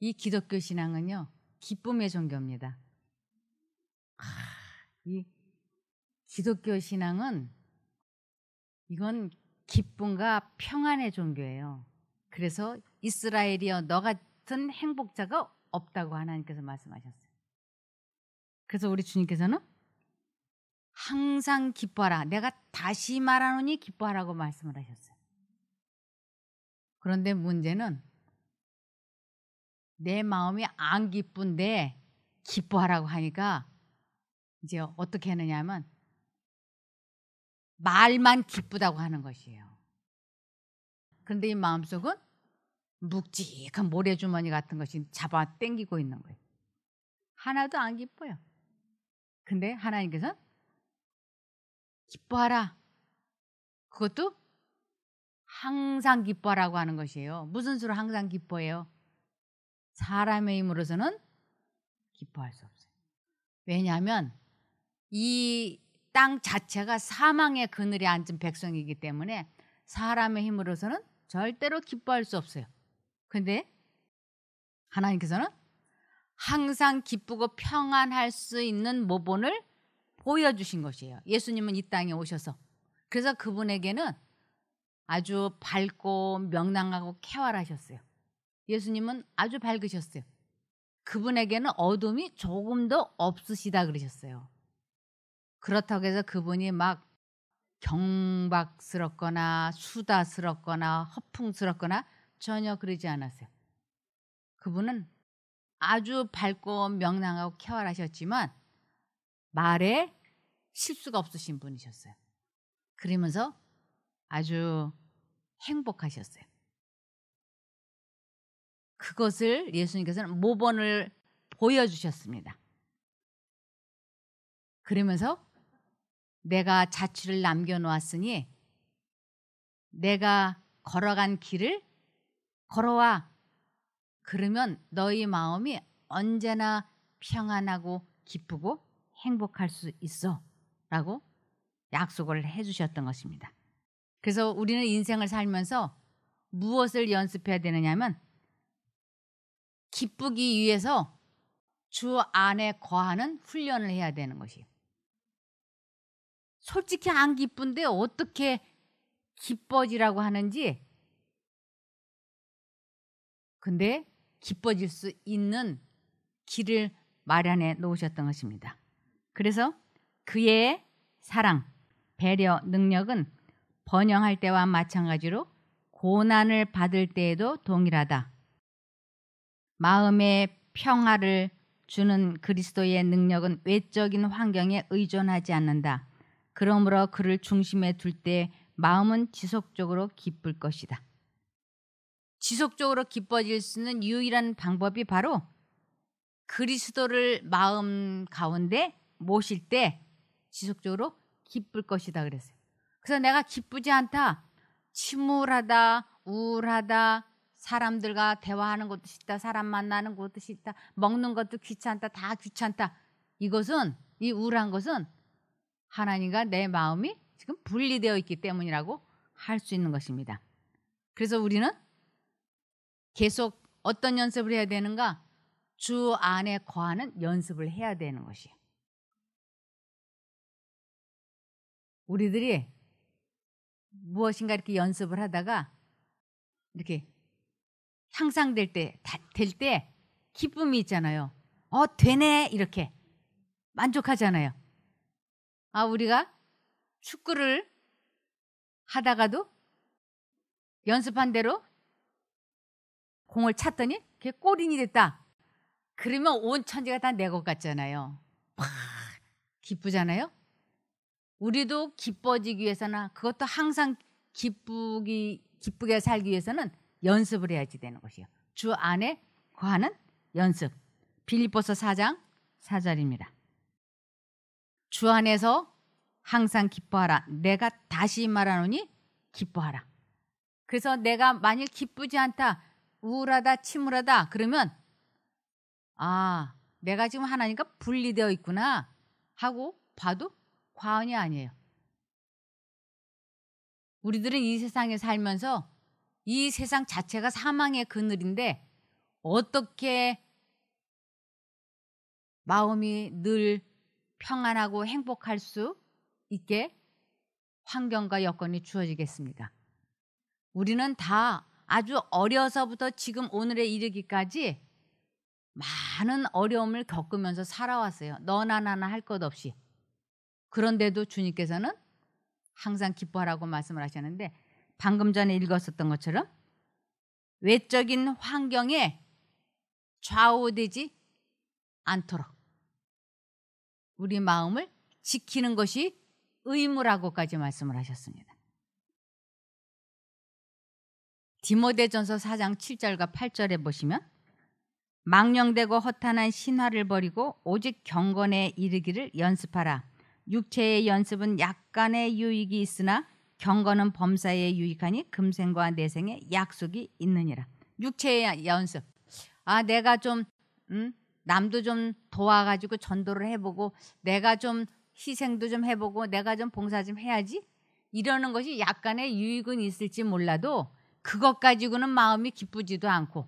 이 기독교 신앙은요, 기쁨의 종교입니다. 이 기독교 신앙은 이건 기쁨과 평안의 종교예요. 그래서 이스라엘이여 너 같은 행복자가 없다고 하나님께서 말씀하셨어요. 그래서 우리 주님께서는 항상 기뻐하라. 내가 다시 말하노니 기뻐하라고 말씀을 하셨어요. 그런데 문제는 내 마음이 안 기쁜데 기뻐하라고 하니까 이제 어떻게 하느냐 하면 말만 기쁘다고 하는 것이에요. 그런데 이 마음속은 묵직한 모래주머니 같은 것이 잡아 당기고 있는 거예요. 하나도 안 기뻐요. 근데 하나님께서는 기뻐하라. 그것도 항상 기뻐하라고 하는 것이에요. 무슨 수로 항상 기뻐해요? 사람의 힘으로서는 기뻐할 수 없어요. 왜냐하면 이 땅 자체가 사망의 그늘에 앉은 백성이기 때문에 사람의 힘으로서는 절대로 기뻐할 수 없어요. 그런데 하나님께서는 항상 기쁘고 평안할 수 있는 모본을 보여주신 것이에요. 예수님은 이 땅에 오셔서. 그래서 그분에게는 아주 밝고 명랑하고 쾌활하셨어요. 예수님은 아주 밝으셨어요. 그분에게는 어둠이 조금도 없으시다 그러셨어요. 그렇다고 해서 그분이 막 경박스럽거나 수다스럽거나 허풍스럽거나 전혀 그러지 않았어요. 그분은 아주 밝고 명랑하고 쾌활하셨지만 말에 실수가 없으신 분이셨어요. 그러면서 아주 행복하셨어요. 그것을 예수님께서는 모본을 보여주셨습니다. 그러면서 내가 자취를 남겨놓았으니 내가 걸어간 길을 걸어와. 그러면 너희 마음이 언제나 평안하고 기쁘고 행복할 수 있어 라고 약속을 해주셨던 것입니다. 그래서 우리는 인생을 살면서 무엇을 연습해야 되느냐면 기쁘기 위해서 주 안에 거하는 훈련을 해야 되는 것이에요. 솔직히 안 기쁜데 어떻게 기뻐지라고 하는지, 근데 기뻐질 수 있는 길을 마련해 놓으셨던 것입니다. 그래서 그의 사랑, 배려, 능력은 번영할 때와 마찬가지로 고난을 받을 때에도 동일하다. 마음의 평화를 주는 그리스도의 능력은 외적인 환경에 의존하지 않는다. 그러므로 그를 중심에 둘 때 마음은 지속적으로 기쁠 것이다. 지속적으로 기뻐질 수 있는 유일한 방법이 바로 그리스도를 마음 가운데 모실 때 지속적으로 기쁠 것이다 그랬어요. 그래서 내가 기쁘지 않다, 침울하다, 우울하다, 사람들과 대화하는 것도 싫다, 사람 만나는 것도 싫다, 먹는 것도 귀찮다, 다 귀찮다. 이것은, 이 우울한 것은 하나님과 내 마음이 지금 분리되어 있기 때문이라고 할 수 있는 것입니다. 그래서 우리는 계속 어떤 연습을 해야 되는가? 주 안에 거하는 연습을 해야 되는 것이에요. 우리들이 무엇인가 이렇게 연습을 하다가 이렇게 향상될 때, 될 때 기쁨이 있잖아요. 되네 이렇게 만족하잖아요. 우리가 축구를 하다가도 연습한 대로 공을 찼더니 그게 골인이 됐다. 그러면 온 천지가 다 내 것 같잖아요. 팍 기쁘잖아요. 우리도 기뻐지기 위해서나 그것도 항상 기쁘게 살기 위해서는 연습을 해야지 되는 것이에요. 주 안에 거하는 연습. 빌립보서 4장 4절입니다. 주 안에서 항상 기뻐하라. 내가 다시 말하노니 기뻐하라. 그래서 내가 만일 기쁘지 않다, 우울하다, 침울하다 그러면 내가 지금 하나님과 분리되어 있구나 하고 봐도 과언이 아니에요. 우리들은 이 세상에 살면서 이 세상 자체가 사망의 그늘인데 어떻게 마음이 늘 평안하고 행복할 수 있게 환경과 여건이 주어지겠습니까? 우리는 다 아주 어려서부터 지금 오늘에 이르기까지 많은 어려움을 겪으면서 살아왔어요. 너나 나나 할 것 없이. 그런데도 주님께서는 항상 기뻐하라고 말씀을 하셨는데, 방금 전에 읽었었던 것처럼 외적인 환경에 좌우되지 않도록 우리 마음을 지키는 것이 의무라고까지 말씀을 하셨습니다. 디모데전서 4장 7절과 8절에 보시면, 망령되고 허탄한 신화를 버리고 오직 경건에 이르기를 연습하라. 육체의 연습은 약간의 유익이 있으나 경건은 범사에 유익하니 금생과 내생에 약속이 있느니라. 육체의 연습. 내가 좀 남도 좀 도와가지고 전도를 해보고, 내가 좀 희생도 좀 해보고, 내가 좀 봉사 좀 해야지, 이러는 것이 약간의 유익은 있을지 몰라도 그것 가지고는 마음이 기쁘지도 않고,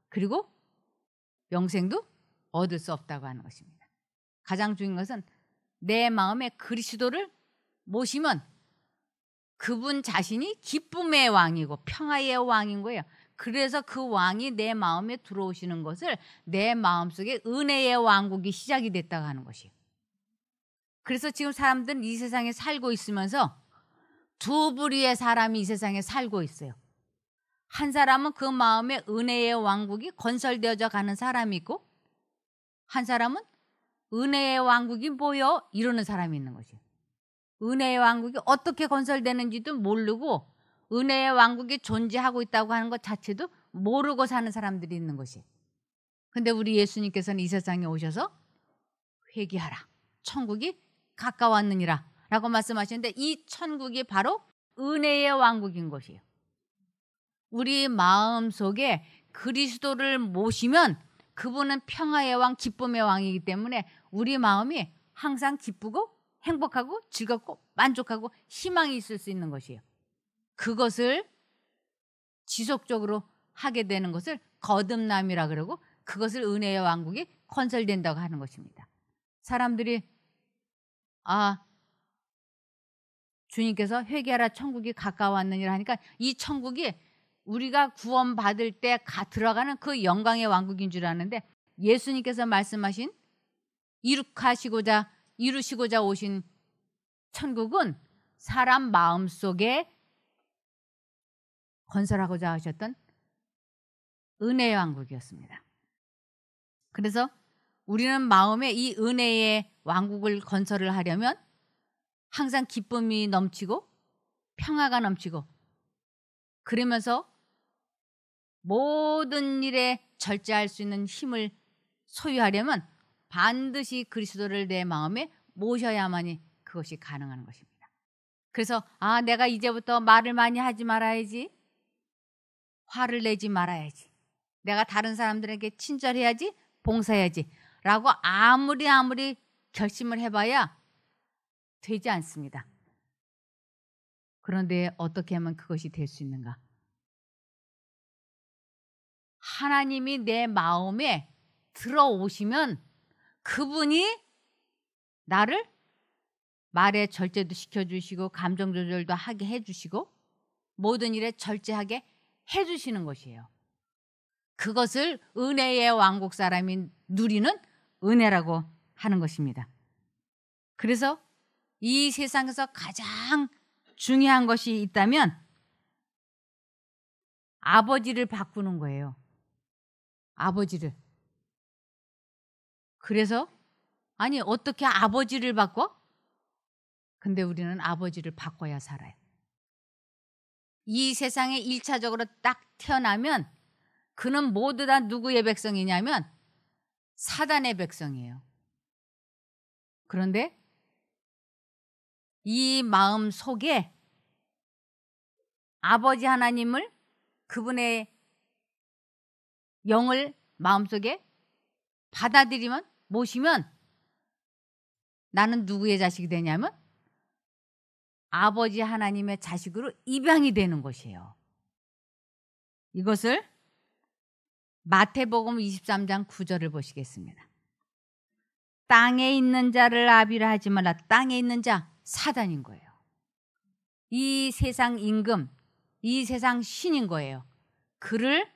그리고 영생도 얻을 수 없다고 하는 것입니다. 가장 중요한 것은 내 마음에 그리스도를 모시면 그분 자신이 기쁨의 왕이고 평화의 왕인 거예요. 그래서 그 왕이 내 마음에 들어오시는 것을 내 마음속에 은혜의 왕국이 시작이 됐다고 하는 것이에요. 그래서 지금 사람들은 이 세상에 살고 있으면서 두 부류의 사람이 이 세상에 살고 있어요. 한 사람은 그 마음에 은혜의 왕국이 건설되어져 가는 사람이 있고, 한 사람은 은혜의 왕국이 뭐여? 이러는 사람이 있는 것이에요. 은혜의 왕국이 어떻게 건설되는지도 모르고 은혜의 왕국이 존재하고 있다고 하는 것 자체도 모르고 사는 사람들이 있는 것이에요. 근데 우리 예수님께서는 이 세상에 오셔서 회개하라, 천국이 가까웠느니라 라고 말씀하시는데, 이 천국이 바로 은혜의 왕국인 것이에요. 우리 마음속에 그리스도를 모시면 그분은 평화의 왕, 기쁨의 왕이기 때문에 우리 마음이 항상 기쁘고 행복하고 즐겁고 만족하고 희망이 있을 수 있는 것이에요. 그것을 지속적으로 하게 되는 것을 거듭남이라 그러고, 그것을 은혜의 왕국이 건설된다고 하는 것입니다. 사람들이 주님께서 회개하라, 천국이 가까웠느니라 하니까 이 천국이 우리가 구원받을 때 들어가는 그 영광의 왕국인 줄 아는데, 예수님께서 말씀하신 이루시고자 오신 천국은 사람 마음속에 건설하고자 하셨던 은혜의 왕국이었습니다. 그래서 우리는 마음에 이 은혜의 왕국을 건설을 하려면 항상 기쁨이 넘치고 평화가 넘치고, 그러면서 모든 일에 절제할 수 있는 힘을 소유하려면 반드시 그리스도를 내 마음에 모셔야만이 그것이 가능한 것입니다. 그래서 내가 이제부터 말을 많이 하지 말아야지, 화를 내지 말아야지, 내가 다른 사람들에게 친절해야지, 봉사해야지 라고 아무리 결심을 해봐야 되지 않습니다. 그런데 어떻게 하면 그것이 될 수 있는가? 하나님이 내 마음에 들어오시면 그분이 나를 말에 절제도 시켜주시고 감정 조절도 하게 해주시고 모든 일에 절제하게 해주시는 것이에요. 그것을 은혜의 왕국 사람이 누리는 은혜라고 하는 것입니다. 그래서 이 세상에서 가장 중요한 것이 있다면 아버지를 바꾸는 거예요. 아버지를. 그래서 어떻게 아버지를 바꿔? 근데 우리는 아버지를 바꿔야 살아요. 이 세상에 1차적으로 딱 태어나면 그는 모두 다 누구의 백성이냐면 사단의 백성이에요. 그런데 이 마음 속에 아버지 하나님을, 그분의 영을 마음속에 받아들이면, 모시면 나는 누구의 자식이 되냐면 아버지 하나님의 자식으로 입양이 되는 것이에요. 이것을 마태복음 23장 9절을 보시겠습니다. 땅에 있는 자를 아비라 하지 말라. 땅에 있는 자, 사단인 거예요. 이 세상 임금, 이 세상 신인 거예요. 그를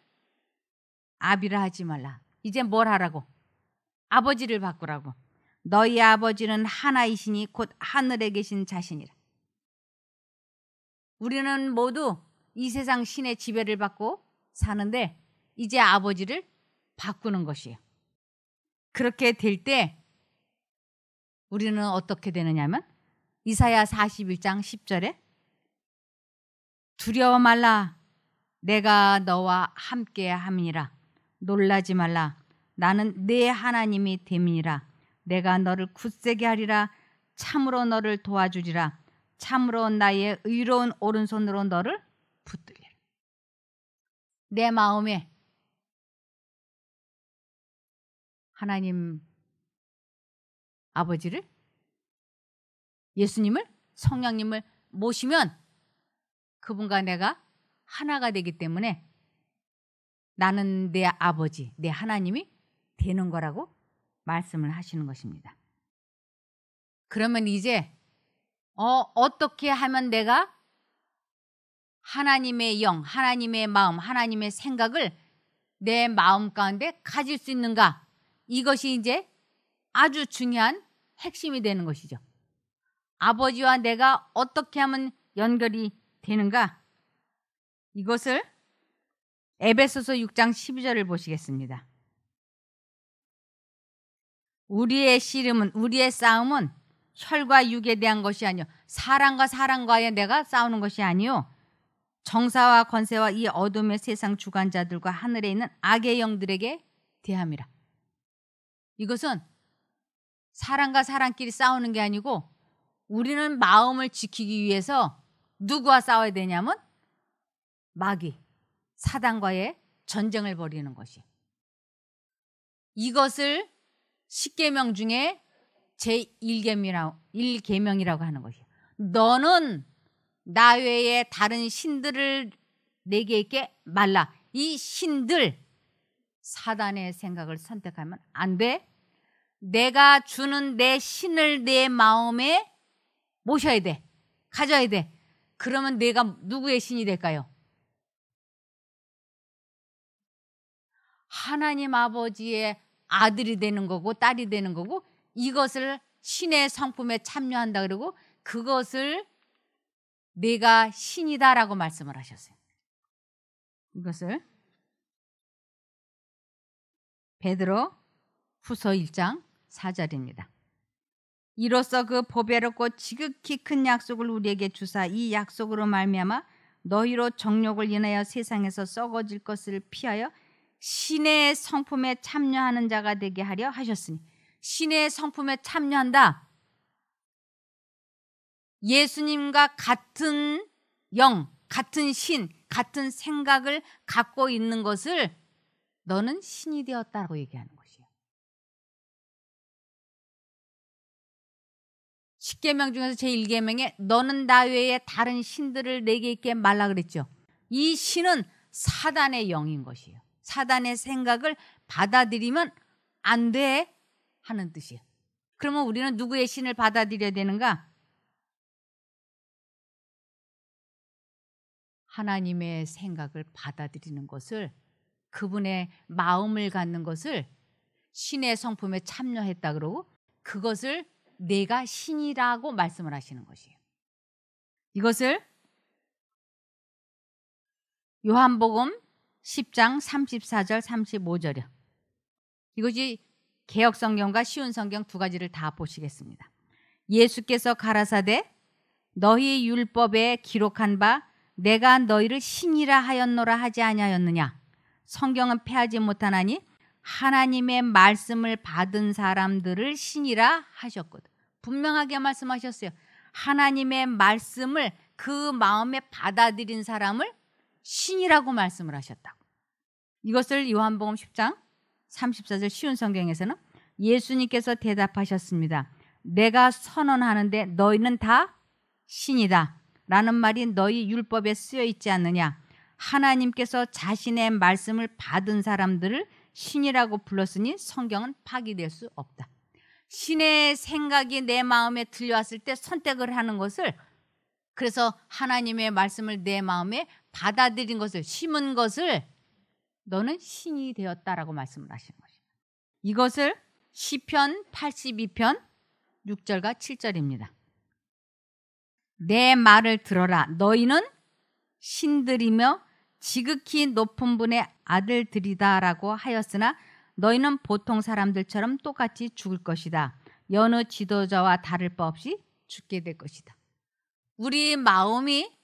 아비라 하지 말라. 이제 뭘 하라고? 아버지를 바꾸라고. 너희 아버지는 하나이시니 곧 하늘에 계신 자신이라. 우리는 모두 이 세상 신의 지배를 받고 사는데 이제 아버지를 바꾸는 것이에요. 그렇게 될 때 우리는 어떻게 되느냐면 이사야 41장 10절에 두려워 말라. 내가 너와 함께 함이니라. 놀라지 말라. 나는 내 하나님이 됨이니라. 내가 너를 굳세게 하리라. 참으로 너를 도와주리라. 참으로 나의 의로운 오른손으로 너를 붙들리라. 내 마음에 하나님 아버지를, 예수님을, 성령님을 모시면 그분과 내가 하나가 되기 때문에 나는 내 아버지, 내 하나님이 되는 거라고 말씀을 하시는 것입니다. 그러면 이제 어떻게 하면 내가 하나님의 영, 하나님의 마음, 하나님의 생각을 내 마음 가운데 가질 수 있는가? 이것이 이제 아주 중요한 핵심이 되는 것이죠. 아버지와 내가 어떻게 하면 연결이 되는가? 이것을 에베소서 6장 12절을 보시겠습니다. 우리의 씨름은, 우리의 싸움은 혈과 육에 대한 것이 아니요 사람과 사람과의 내가 싸우는 것이 아니요 정사와 권세와 이 어둠의 세상 주관자들과 하늘에 있는 악의 영들에게 대함이라. 이것은 사람과 사람끼리 싸우는 게 아니고 우리는 마음을 지키기 위해서 누구와 싸워야 되냐면 마귀, 사단과의 전쟁을 벌이는 것이. 이것을 십계명 중에 제1계명이라고 하는 것이에요. 너는 나 외에 다른 신들을 내게 있게 말라. 이 신들, 사단의 생각을 선택하면 안 돼. 내가 주는 내 신을 내 마음에 모셔야 돼. 가져야 돼. 그러면 내가 누구의 신이 될까요? 하나님 아버지의 아들이 되는 거고 딸이 되는 거고 이것을 신의 성품에 참여한다 그러고 그것을 내가 신이다라고 말씀을 하셨어요. 이것을 베드로 후서 1장 4절입니다. 이로써 그 보배롭고 지극히 큰 약속을 우리에게 주사 이 약속으로 말미암아 너희로 정욕을 인하여 세상에서 썩어질 것을 피하여 신의 성품에 참여하는 자가 되게 하려 하셨으니 신의 성품에 참여한다. 예수님과 같은 영, 같은 신, 같은 생각을 갖고 있는 것을 너는 신이 되었다고 얘기하는 것이에요. 십계명 중에서 제1계명에 너는 나 외에 다른 신들을 내게 있게 말라 그랬죠. 이 신은 사단의 영인 것이에요. 사단의 생각을 받아들이면 안 돼 하는 뜻이에요. 그러면 우리는 누구의 신을 받아들여야 되는가? 하나님의 생각을 받아들이는 것을, 그분의 마음을 갖는 것을 신의 성품에 참여했다 그러고 그것을 내가 신이라고 말씀을 하시는 것이에요. 이것을 요한복음 10장 34절 35절이요. 이것이 개역성경과 쉬운 성경 두 가지를 다 보시겠습니다. 예수께서 가라사대 너희 율법에 기록한 바 내가 너희를 신이라 하였노라 하지 아니하였느냐. 성경은 패하지 못하나니 하나님의 말씀을 받은 사람들을 신이라 하셨거든. 분명하게 말씀하셨어요. 하나님의 말씀을 그 마음에 받아들인 사람을 신이라고 말씀을 하셨다고. 이것을 요한복음 10장 34절 쉬운 성경에서는 예수님께서 대답하셨습니다. 내가 선언하는데 너희는 다 신이다 라는 말이 너희 율법에 쓰여 있지 않느냐. 하나님께서 자신의 말씀을 받은 사람들을 신이라고 불렀으니 성경은 파기될 수 없다. 신의 생각이 내 마음에 들려왔을 때 선택을 하는 것을, 그래서 하나님의 말씀을 내 마음에 받아들인 것을, 심은 것을 너는 신이 되었다라고 말씀을 하시는 것입니다. 이것을 시편 82편 6절과 7절입니다. 내 말을 들어라. 너희는 신들이며 지극히 높은 분의 아들들이다라고 하였으나 너희는 보통 사람들처럼 똑같이 죽을 것이다. 여느 지도자와 다를 바 없이 죽게 될 것이다. 우리 마음이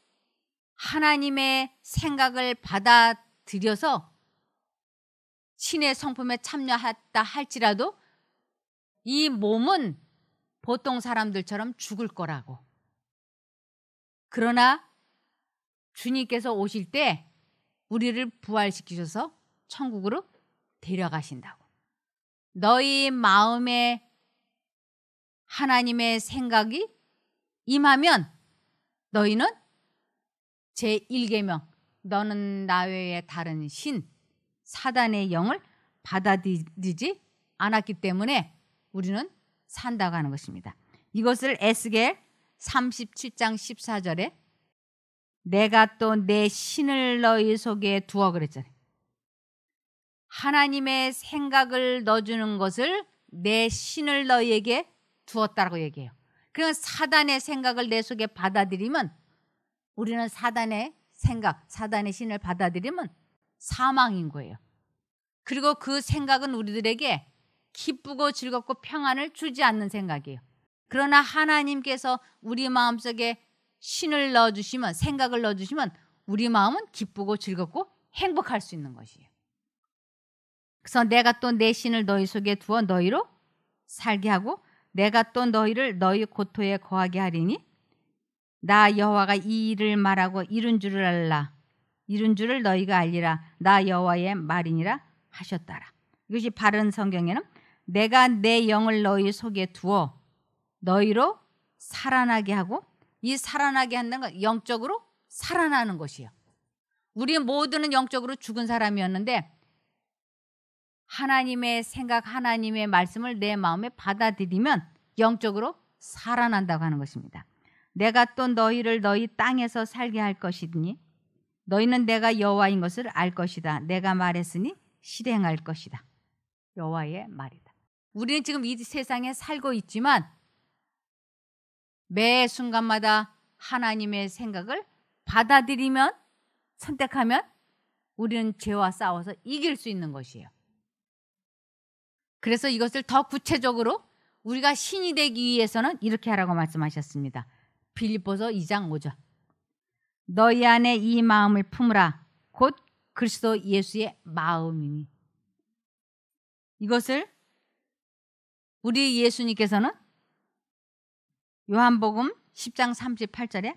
하나님의 생각을 받아들여서 신의 성품에 참여했다 할지라도 이 몸은 보통 사람들처럼 죽을 거라고. 그러나 주님께서 오실 때 우리를 부활시키셔서 천국으로 데려가신다고. 너희 마음에 하나님의 생각이 임하면 너희는 제1계명 너는 나 외에 다른 신 사단의 영을 받아들이지 않았기 때문에 우리는 산다고 하는 것입니다. 이것을 에스겔 37장 14절에 내가 또 내 신을 너희 속에 두어 그랬잖아요. 하나님의 생각을 넣어주는 것을 내 신을 너희에게 두었다고 얘기해요. 그러니까 사단의 생각을 내 속에 받아들이면, 우리는 사단의 생각, 사단의 신을 받아들이면 사망인 거예요. 그리고 그 생각은 우리들에게 기쁘고 즐겁고 평안을 주지 않는 생각이에요. 그러나 하나님께서 우리 마음속에 신을 넣어주시면, 생각을 넣어주시면 우리 마음은 기쁘고 즐겁고 행복할 수 있는 것이에요. 그래서 내가 또 내 신을 너희 속에 두어 너희로 살게 하고 내가 또 너희를 너희 고토에 거하게 하리니 나 여호와가 이 일을 말하고 이룬 줄을 알라. 이룬 줄을 너희가 알리라. 나 여호와의 말이니라 하셨다라. 이것이 바른 성경에는 내가 내 영을 너희 속에 두어 너희로 살아나게 하고, 이 살아나게 한다는 건 영적으로 살아나는 것이에요. 우리 모두는 영적으로 죽은 사람이었는데 하나님의 생각, 하나님의 말씀을 내 마음에 받아들이면 영적으로 살아난다고 하는 것입니다. 내가 또 너희를 너희 땅에서 살게 할 것이니 너희는 내가 여호와인 것을 알 것이다. 내가 말했으니 실행할 것이다. 여호와의 말이다. 우리는 지금 이 세상에 살고 있지만 매 순간마다 하나님의 생각을 받아들이면, 선택하면 우리는 죄와 싸워서 이길 수 있는 것이에요. 그래서 이것을 더 구체적으로 우리가 신이 되기 위해서는 이렇게 하라고 말씀하셨습니다. 빌립보서 2장 5절. 너희 안에 이 마음을 품으라. 곧 그리스도 예수의 마음이니. 이것을 우리 예수님께서는 요한복음 10장 38절에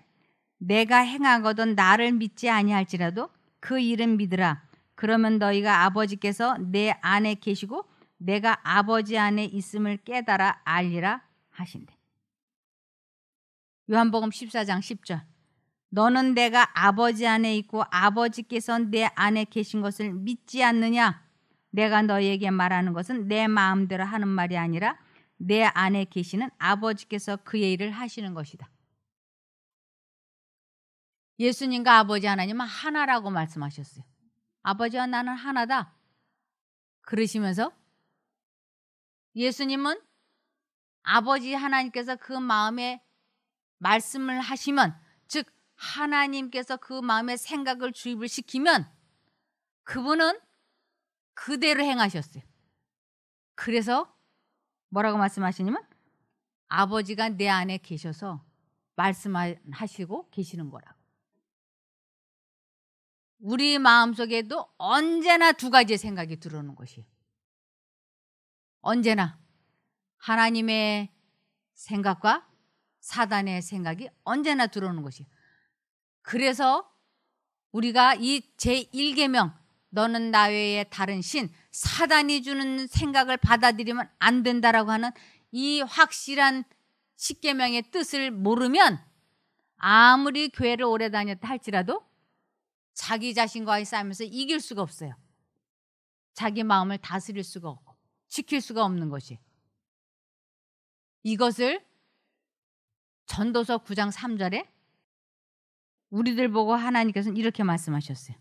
내가 행하거든 나를 믿지 아니할지라도 그 일은 믿으라. 그러면 너희가 아버지께서 내 안에 계시고 내가 아버지 안에 있음을 깨달아 알리라 하신대. 요한복음 14장 10절. 너는 내가 아버지 안에 있고 아버지께서 내 안에 계신 것을 믿지 않느냐? 내가 너희에게 말하는 것은 내 마음대로 하는 말이 아니라 내 안에 계시는 아버지께서 그의 일을 하시는 것이다. 예수님과 아버지 하나님은 하나라고 말씀하셨어요. 아버지와 나는 하나다. 그러시면서 예수님은 아버지 하나님께서 그 마음에 말씀을 하시면, 즉 하나님께서 그 마음에 생각을 주입을 시키면 그분은 그대로 행하셨어요. 그래서 뭐라고 말씀하시냐면 아버지가 내 안에 계셔서 말씀하시고 계시는 거라고. 우리 마음속에도 언제나 두 가지의 생각이 들어오는 것이에요. 언제나 하나님의 생각과 사단의 생각이 언제나 들어오는 것이에요. 그래서 우리가 이 제1계명 너는 나 외에 다른 신, 사단이 주는 생각을 받아들이면 안 된다라고 하는 이 확실한 10계명의 뜻을 모르면 아무리 교회를 오래 다녔다 할지라도 자기 자신과의 싸움에서 이길 수가 없어요. 자기 마음을 다스릴 수가 없고 지킬 수가 없는 것이. 이것을 전도서 9장 3절에 우리들 보고 하나님께서는 이렇게 말씀하셨어요.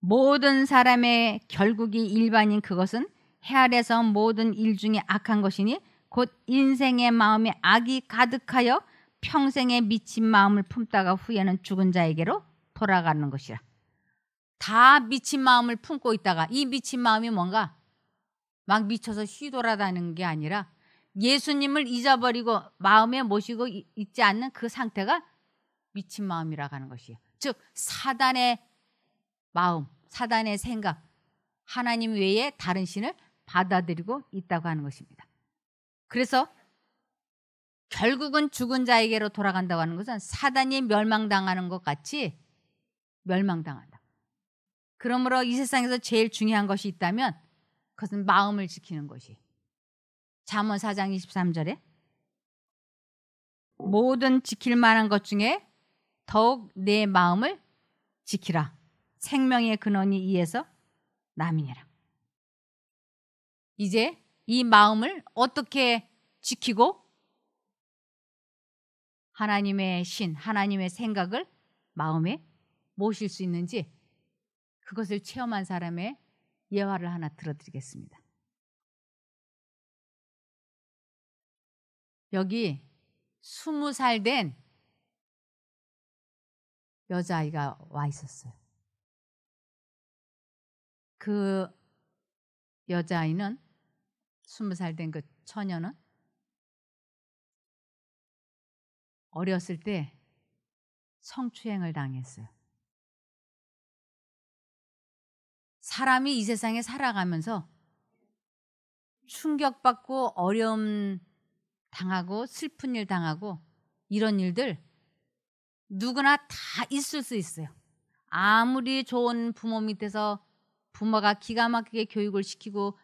모든 사람의 결국이 일반인 그것은 해 아래서 모든 일 중에 악한 것이니 곧 인생의 마음에 악이 가득하여 평생에 미친 마음을 품다가 후에는 죽은 자에게로 돌아가는 것이라. 다 미친 마음을 품고 있다가 이 미친 마음이 뭔가 막 미쳐서 휘돌아다니는 게 아니라 예수님을 잊어버리고 마음에 모시고 있지 않는 그 상태가 미친 마음이라고 하는 것이에요. 즉 사단의 마음, 사단의 생각, 하나님 외에 다른 신을 받아들이고 있다고 하는 것입니다. 그래서 결국은 죽은 자에게로 돌아간다고 하는 것은 사단이 멸망당하는 것 같이 멸망당한다. 그러므로 이 세상에서 제일 중요한 것이 있다면 그것은 마음을 지키는 것이. 잠언 4장 23절에 모든 지킬 만한 것 중에 더욱 내 마음을 지키라. 생명의 근원이 이에서 남이니라. 이제 이 마음을 어떻게 지키고 하나님의 신, 하나님의 생각을 마음에 모실 수 있는지 그것을 체험한 사람의 예화를 하나 들어드리겠습니다. 여기 20살 된 여자아이가 와 있었어요. 그 여자아이는 20살 된 그 처녀는 어렸을 때 성추행을 당했어요. 사람이 이 세상에 살아가면서 충격받고 어려움 당하고 슬픈 일 당하고 이런 일들 누구나 다 있을 수 있어요. 아무리 좋은 부모 밑에서 부모가 기가 막히게 교육을 시키고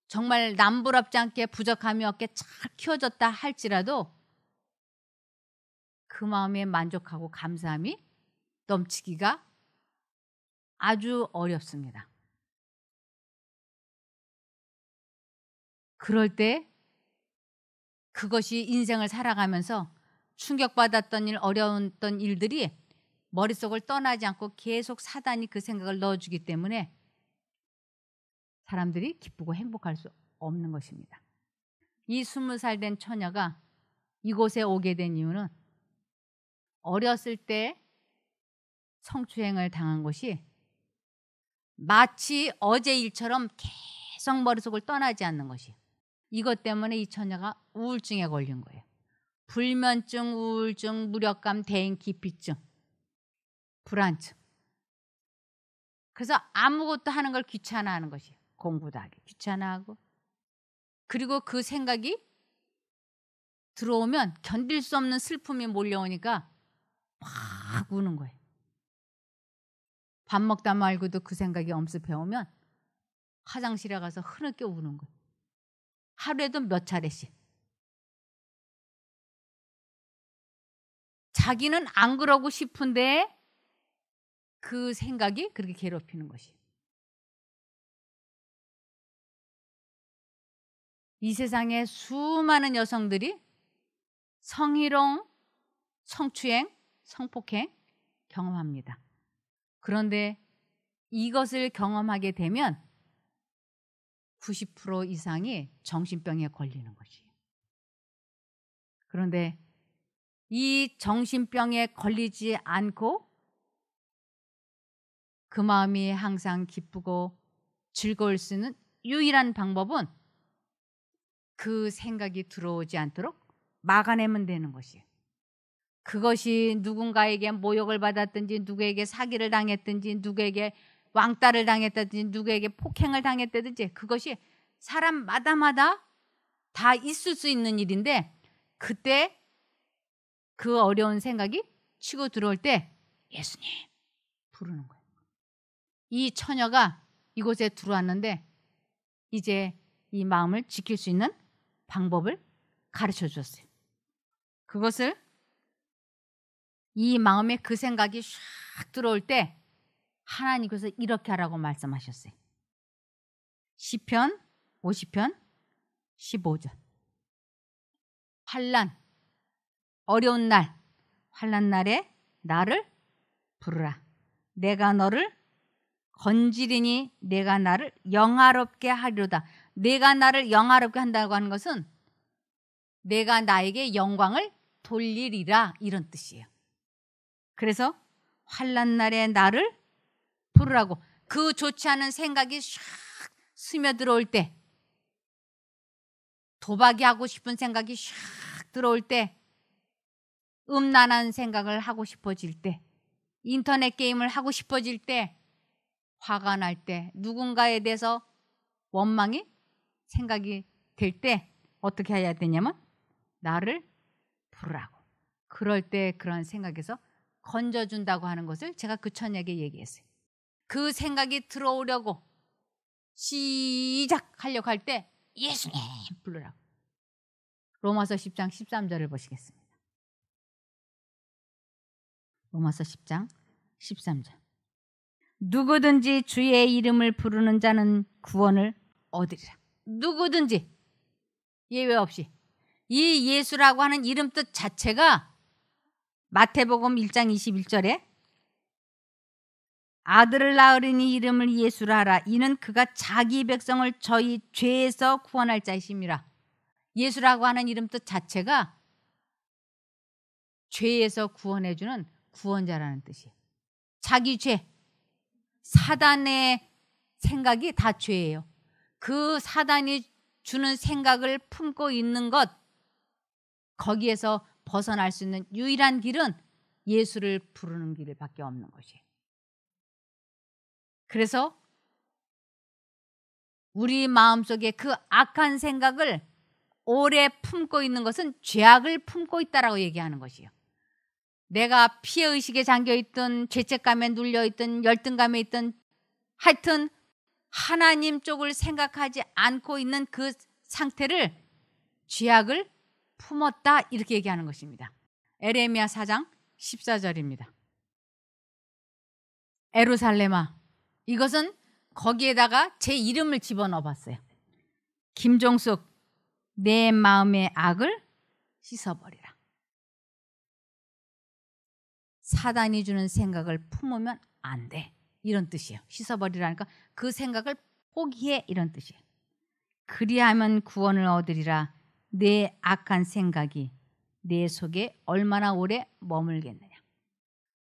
정말 남부럽지 않게 부족함이 없게 잘 키워졌다 할지라도 그 마음에 만족하고 감사함이 넘치기가 아주 어렵습니다. 그럴 때 그것이 인생을 살아가면서 충격받았던 일, 어려웠던 일들이 머릿속을 떠나지 않고 계속 사단이 그 생각을 넣어주기 때문에 사람들이 기쁘고 행복할 수 없는 것입니다. 이 20살 된 처녀가 이곳에 오게 된 이유는 어렸을 때 성추행을 당한 것이 마치 어제 일처럼 계속 머릿속을 떠나지 않는 것이. 이것 때문에 이 처녀가 우울증에 걸린 거예요. 불면증, 우울증, 무력감, 대인 기피증, 불안증. 그래서 아무것도 하는 걸 귀찮아하는 것이에요. 공부도 하기 귀찮아하고. 그리고 그 생각이 들어오면 견딜 수 없는 슬픔이 몰려오니까 막 우는 거예요. 밥 먹다 말고도 그 생각이 엄습해오면 화장실에 가서 흐느껴 우는 거예요. 하루에도 몇 차례씩. 자기는 안 그러고 싶은데 그 생각이 그렇게 괴롭히는 것이. 이 세상에 수많은 여성들이 성희롱, 성추행, 성폭행 경험합니다. 그런데 이것을 경험하게 되면 90% 이상이 정신병에 걸리는 것이에요. 그런데 이 정신병에 걸리지 않고 그 마음이 항상 기쁘고 즐거울 수 있는 유일한 방법은 그 생각이 들어오지 않도록 막아내면 되는 것이에요. 그것이 누군가에게 모욕을 받았든지 누구에게 사기를 당했든지 누구에게 왕따를 당했다든지 누구에게 폭행을 당했다든지 그것이 사람마다마다 다 있을 수 있는 일인데 그때 그 어려운 생각이 치고 들어올 때 예수님 부르는 거예요. 이 처녀가 이곳에 들어왔는데 이제 이 마음을 지킬 수 있는 방법을 가르쳐 주었어요. 그것을 이 마음에 그 생각이 샥 들어올 때 하나님께서 이렇게 하라고 말씀하셨어요. 시편 50편 15절. 환난, 어려운 날, 환난 날에 나를 부르라. 내가 너를 건지리니 내가 나를 영화롭게 하리로다. 내가 나를 영화롭게 한다고 하는 것은 내가 나에게 영광을 돌리리라, 이런 뜻이에요. 그래서 환난 날에 나를 부르라고. 그 좋지 않은 생각이 샥 스며들어올 때, 도박이 하고 싶은 생각이 샥 들어올 때, 음란한 생각을 하고 싶어질 때, 인터넷 게임을 하고 싶어질 때, 화가 날 때, 누군가에 대해서 원망이 생각이 될 때 어떻게 해야 되냐면 나를 부르라고. 그럴 때 그런 생각에서 건져준다고 하는 것을 제가 그 처녀에게 얘기했어요. 그 생각이 들어오려고 시작하려고 할 때 예수님 부르라고. 로마서 10장 13절을 보시겠습니다. 로마서 10장 13절. 누구든지 주의 이름을 부르는 자는 구원을 얻으리라. 누구든지 예외 없이. 이 예수라고 하는 이름 뜻 자체가 마태복음 1장 21절에 아들을 낳으리니 이름을 예수라 하라. 이는 그가 자기 백성을 저희 죄에서 구원할 자이심이라. 예수라고 하는 이름 뜻 자체가 죄에서 구원해주는 구원자라는 뜻이에요. 자기 죄, 사단의 생각이 다 죄예요. 그 사단이 주는 생각을 품고 있는 것, 거기에서 벗어날 수 있는 유일한 길은 예수를 부르는 길밖에 없는 것이에요. 그래서 우리 마음속에 그 악한 생각을 오래 품고 있는 것은 죄악을 품고 있다라고 얘기하는 것이에요. 내가 피해의식에 잠겨있든 죄책감에 눌려있든 열등감에 있든 하여튼 하나님 쪽을 생각하지 않고 있는 그 상태를 죄악을 품었다, 이렇게 얘기하는 것입니다. 에레미야 4장 14절입니다. 에루살렘아, 이것은 거기에다가 제 이름을 집어넣어 봤어요. 김종숙, 내 마음의 악을 씻어버리라. 사단이 주는 생각을 품으면 안 돼, 이런 뜻이에요. 씻어버리라니까 그 생각을 포기해, 이런 뜻이에요. 그리하면 구원을 얻으리라. 내 악한 생각이 내 속에 얼마나 오래 머물겠느냐.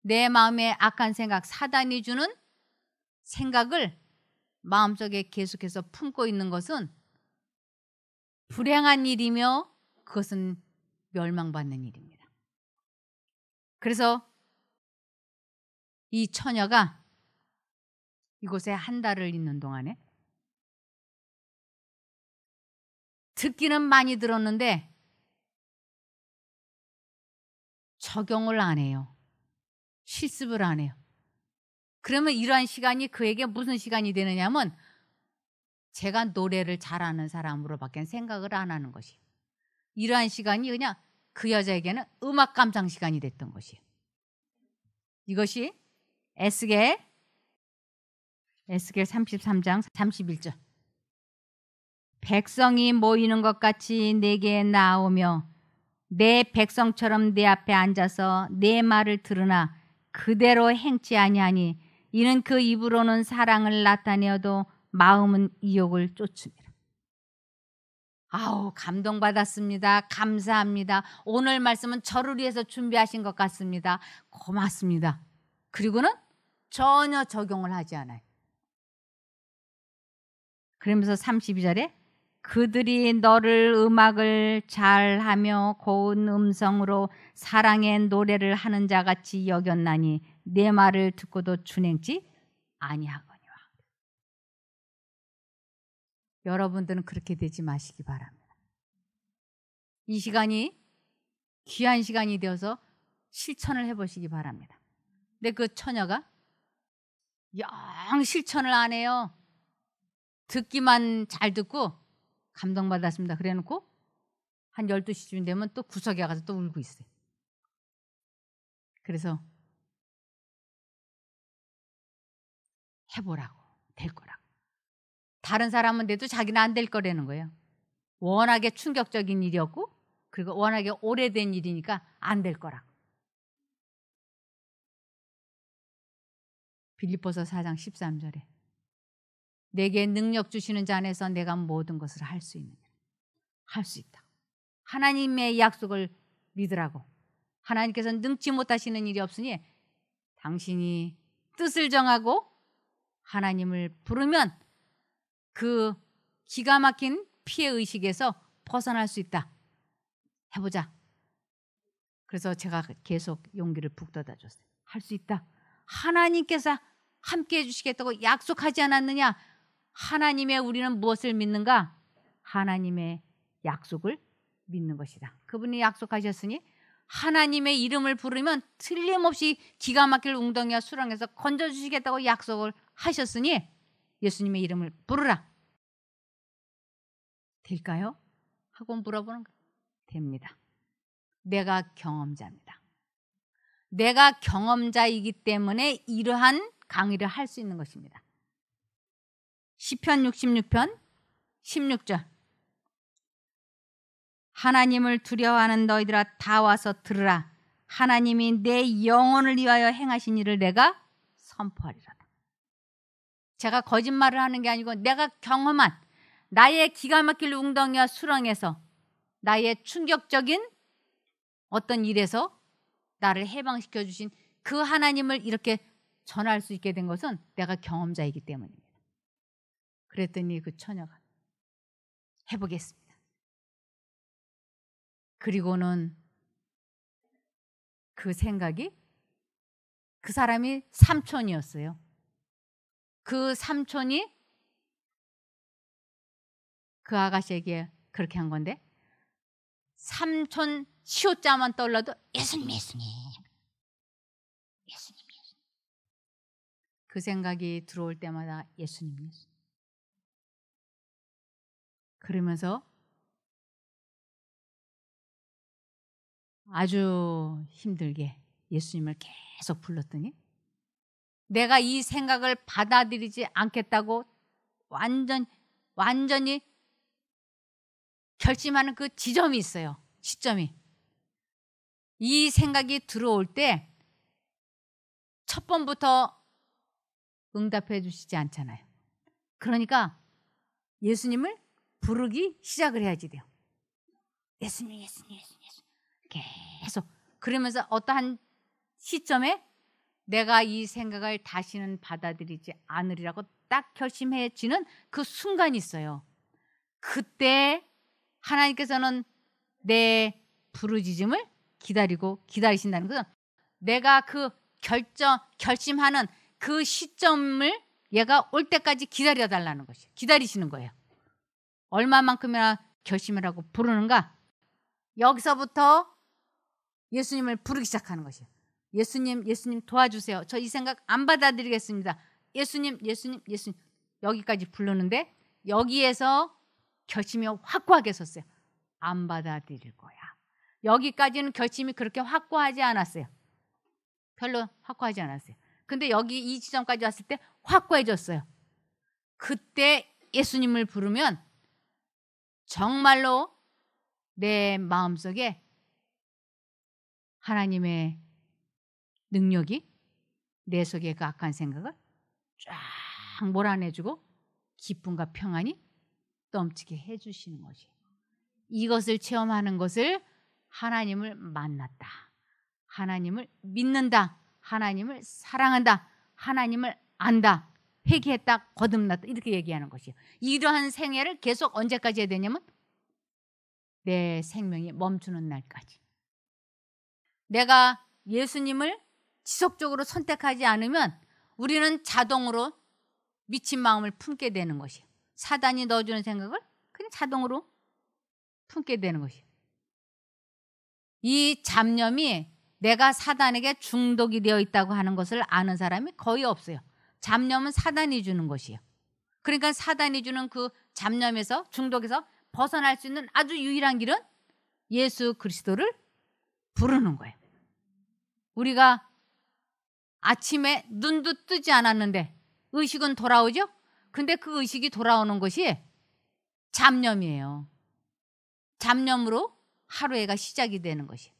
내 마음의 악한 생각, 사단이 주는 생각을 마음속에 계속해서 품고 있는 것은 불행한 일이며 그것은 멸망받는 일입니다. 그래서 이 처녀가 이곳에 한 달을 있는 동안에 듣기는 많이 들었는데 적용을 안 해요. 실습을 안 해요. 그러면 이러한 시간이 그에게 무슨 시간이 되느냐면 제가 노래를 잘하는 사람으로밖에 생각을 안 하는 것이에요. 이러한 시간이 그냥 그 여자에게는 음악 감상 시간이 됐던 것이에요. 이것이 에스겔 33장 31절. 백성이 모이는 것 같이 내게 나오며 내 백성처럼 내 앞에 앉아서 내 말을 들으나 그대로 행치 아니하니 이는 그 입으로는 사랑을 나타내어도 마음은 이욕을 쫓음이라. 아우, 감동받았습니다. 감사합니다. 오늘 말씀은 저를 위해서 준비하신 것 같습니다. 고맙습니다. 그리고는 전혀 적용을 하지 않아요. 그러면서 32절에 그들이 너를 음악을 잘하며 고운 음성으로 사랑의 노래를 하는 자같이 여겼나니 내 말을 듣고도 준행치 아니하거니와. 여러분들은 그렇게 되지 마시기 바랍니다. 이 시간이 귀한 시간이 되어서 실천을 해보시기 바랍니다. 근데 그 처녀가 영 실천을 안 해요. 듣기만 잘 듣고 감동받았습니다. 그래놓고 한 12시쯤 되면 또 구석에 가서 또 울고 있어요. 그래서 해보라고. 될 거라고. 다른 사람은 돼도 자기는 안 될 거라는 거예요. 워낙에 충격적인 일이었고 그리고 워낙에 오래된 일이니까 안 될 거라고. 빌립보서 4장 13절에 내게 능력 주시는 자 안에서 내가 모든 것을 할 수 있느냐. 할 수 있다. 하나님의 약속을 믿으라고. 하나님께서 능치 못하시는 일이 없으니 당신이 뜻을 정하고 하나님을 부르면 그 기가 막힌 피해의식에서 벗어날 수 있다. 해보자. 그래서 제가 계속 용기를 북돋아 줬어요. 할 수 있다. 하나님께서 함께 해주시겠다고 약속하지 않았느냐. 하나님의 우리는 무엇을 믿는가? 하나님의 약속을 믿는 것이다. 그분이 약속하셨으니 하나님의 이름을 부르면 틀림없이 기가 막힐 웅덩이와 수렁에서 건져주시겠다고 약속을 하셨으니 예수님의 이름을 부르라. 될까요? 하고 물어보는 거예요. 됩니다. 내가 경험자입니다. 내가 경험자이기 때문에 이러한 강의를 할 수 있는 것입니다. 시편 66편 16절 하나님을 두려워하는 너희들아 다 와서 들으라. 하나님이 내 영혼을 위하여 행하신 일을 내가 선포하리로다. 제가 거짓말을 하는 게 아니고 내가 경험한 나의 기가 막힐 웅덩이와 수렁에서 나의 충격적인 어떤 일에서 나를 해방시켜 주신 그 하나님을 이렇게 전할 수 있게 된 것은 내가 경험자이기 때문입니다. 그랬더니 그 처녀가 해보겠습니다. 그리고는 그 생각이 그 사람이 삼촌이었어요. 그 삼촌이 그 아가씨에게 그렇게 한 건데 삼촌 시옷자만 떠올라도 예수님 예수님 예수님 예수님 그 생각이 들어올 때마다 예수님 예수님 그러면서 아주 힘들게 예수님을 계속 불렀더니 내가 이 생각을 받아들이지 않겠다고 완전히 결심하는 그 지점이 있어요. 시점이. 이 생각이 들어올 때 첫 번부터 응답해 주시지 않잖아요. 그러니까 예수님을 부르기 시작을 해야지 돼요. 예수님 예수님 예수님 예수님 계속 그러면서 어떠한 시점에 내가 이 생각을 다시는 받아들이지 않으리라고 딱 결심해지는 그 순간이 있어요. 그때 하나님께서는 내 부르짖음을 기다리신다는 것은 내가 그 결심하는 그 시점을 얘가 올 때까지 기다려달라는 것이에요. 기다리시는 거예요. 얼마만큼이나 결심을 하고 부르는가? 여기서부터 예수님을 부르기 시작하는 것이에요. 예수님 도와주세요. 저 이 생각 안 받아들이겠습니다. 예수님 여기까지 부르는데 여기에서 결심이 확고하게 섰어요. 안 받아들일 거야. 여기까지는 결심이 그렇게 확고하지 않았어요. 별로 확고하지 않았어요. 근데 여기 이 지점까지 왔을 때 확고해졌어요. 그때 예수님을 부르면 정말로 내 마음속에 하나님의 능력이 내 속에 그 악한 생각을 쫙 몰아내주고 기쁨과 평안이 넘치게 해주시는 것이에요. 이것을 체험하는 것을 하나님을 만났다. 하나님을 믿는다. 하나님을 사랑한다. 하나님을 안다. 회개했다. 거듭났다. 이렇게 얘기하는 것이에요. 이러한 생애를 계속 언제까지 해야 되냐면 내 생명이 멈추는 날까지. 내가 예수님을 지속적으로 선택하지 않으면 우리는 자동으로 미친 마음을 품게 되는 것이에요. 사단이 넣어주는 생각을 그냥 자동으로 품게 되는 것이에요. 이 잡념이 내가 사단에게 중독이 되어 있다고 하는 것을 아는 사람이 거의 없어요. 잡념은 사단이 주는 것이에요. 그러니까 사단이 주는 그 잡념에서 중독에서 벗어날 수 있는 아주 유일한 길은 예수 그리스도를 부르는 거예요. 우리가 아침에 눈도 뜨지 않았는데 의식은 돌아오죠? 근데 그 의식이 돌아오는 것이 잡념이에요. 잡념으로 하루가 시작이 되는 것이.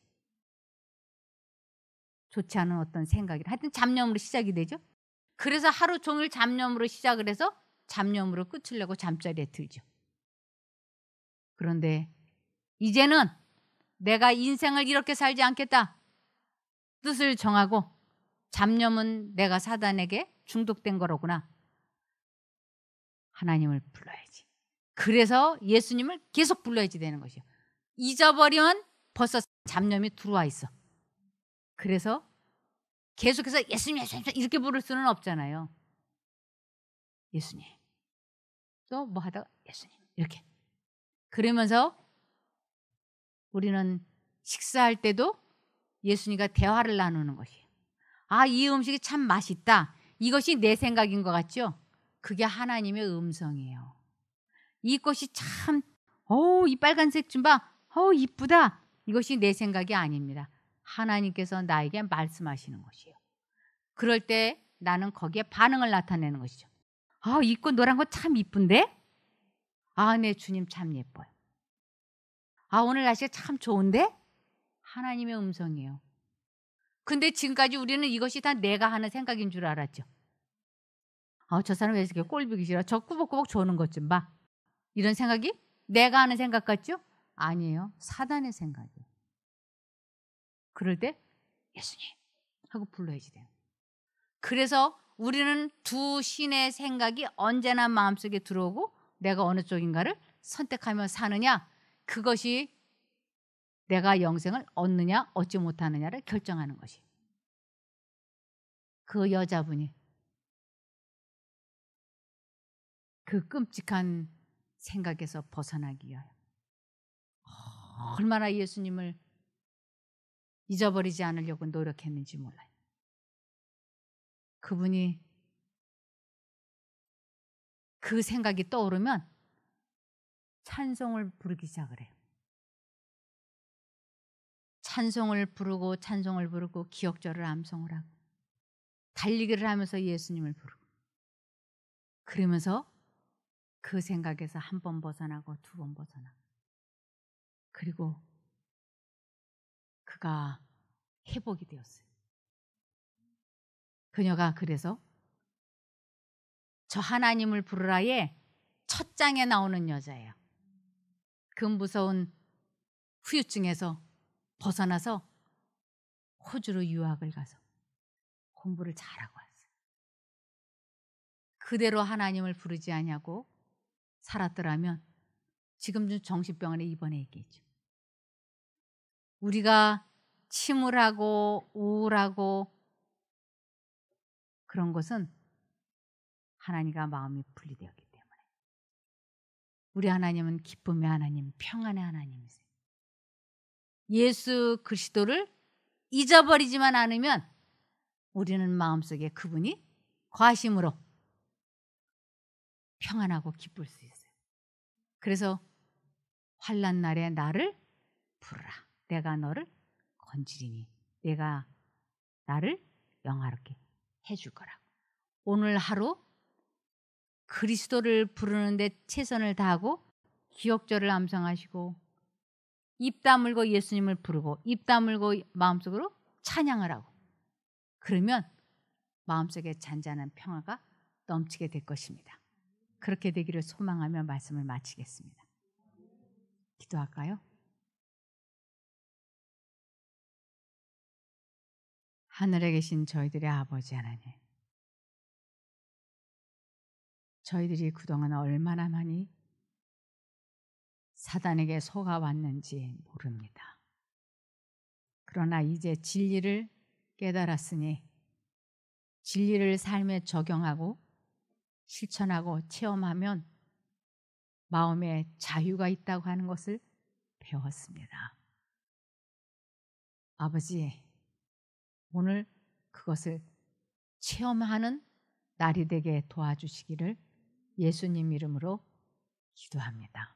좋지 않은 어떤 생각이 하여튼 잡념으로 시작이 되죠. 그래서 하루 종일 잡념으로 시작을 해서 잡념으로 끝을 내고 잠자리에 들죠. 그런데 이제는 내가 인생을 이렇게 살지 않겠다. 뜻을 정하고 잡념은 내가 사단에게 중독된 거로구나. 하나님을 불러야지. 그래서 예수님을 계속 불러야지 되는 것이요. 잊어버리면 벌써 잡념이 들어와 있어. 그래서 계속해서 예수님, 예수님 이렇게 부를 수는 없잖아요. 예수님. 또 뭐 하다가 예수님 이렇게. 그러면서 우리는 식사할 때도 예수님과 대화를 나누는 것이에요. 아, 이 음식이 참 맛있다. 이것이 내 생각인 것 같죠? 그게 하나님의 음성이에요. 이것이 참, 이 빨간색 좀 봐. 이쁘다. 이것이 내 생각이 아닙니다. 하나님께서 나에게 말씀하시는 것이에요. 그럴 때 나는 거기에 반응을 나타내는 것이죠. 이 꽃 노란 거 참 이쁜데? 네, 주님 참 예뻐요. 오늘 날씨가 참 좋은데? 하나님의 음성이에요. 근데 지금까지 우리는 이것이 다 내가 하는 생각인 줄 알았죠. 저 사람 왜 이렇게 꼴보기 싫어? 저 꾸벅꾸벅 조는 것 좀 봐. 이런 생각이 내가 하는 생각 같죠? 아니에요. 사단의 생각이에요. 그럴 때 예수님 하고 불러야지 돼요. 그래서 우리는 두 신의 생각이 언제나 마음속에 들어오고 내가 어느 쪽인가를 선택하며 사느냐, 그것이 내가 영생을 얻느냐 얻지 못하느냐를 결정하는 것이에요. 그 여자분이 그 끔찍한 생각에서 벗어나기 위하여 얼마나 예수님을 잊어버리지 않으려고 노력했는지 몰라요. 그분이 그 생각이 떠오르면 찬송을 부르기 시작을 해요. 찬송을 부르고 기억절을 암송을 하고 달리기를 하면서 예수님을 부르고, 그러면서 그 생각에서 한 번 벗어나고 두 번 벗어나고, 그리고 그가 회복이 되었어요. 그녀가 그래서 저 하나님을 부르라의 첫 장에 나오는 여자예요. 그 무서운 후유증에서 벗어나서 호주로 유학을 가서 공부를 잘하고 왔어요. 그대로 하나님을 부르지 않냐고 살았더라면 지금 정신병원에 입원해 있겠죠. 우리가 침울하고 우울하고 그런 것은 하나님과 마음이 분리되었기 때문에. 우리 하나님은 기쁨의 하나님, 평안의 하나님이세요. 예수 그리스도를 잊어버리지만 않으면 우리는 마음속에 그분이 과심으로 평안하고 기쁠 수 있어요. 그래서 환난 날에 나를 부르라. 내가 너를 건지리니 내가 나를 영화롭게 해줄 거라고. 오늘 하루 그리스도를 부르는데 최선을 다하고 기억절을 암송하시고 입 다물고 예수님을 부르고 입 다물고 마음속으로 찬양을 하고, 그러면 마음속에 잔잔한 평화가 넘치게 될 것입니다. 그렇게 되기를 소망하며 말씀을 마치겠습니다. 기도할까요? 하늘에 계신 저희들의 아버지 하나님, 저희들이 그동안 얼마나 많이 사단에게 속아왔는지 모릅니다. 그러나 이제 진리를 깨달았으니 진리를 삶에 적용하고 실천하고 체험하면 마음에 자유가 있다고 하는 것을 배웠습니다. 아버지, 오늘 그것을 체험하는 날이 되게 도와주시기를 예수님 이름으로 기도합니다.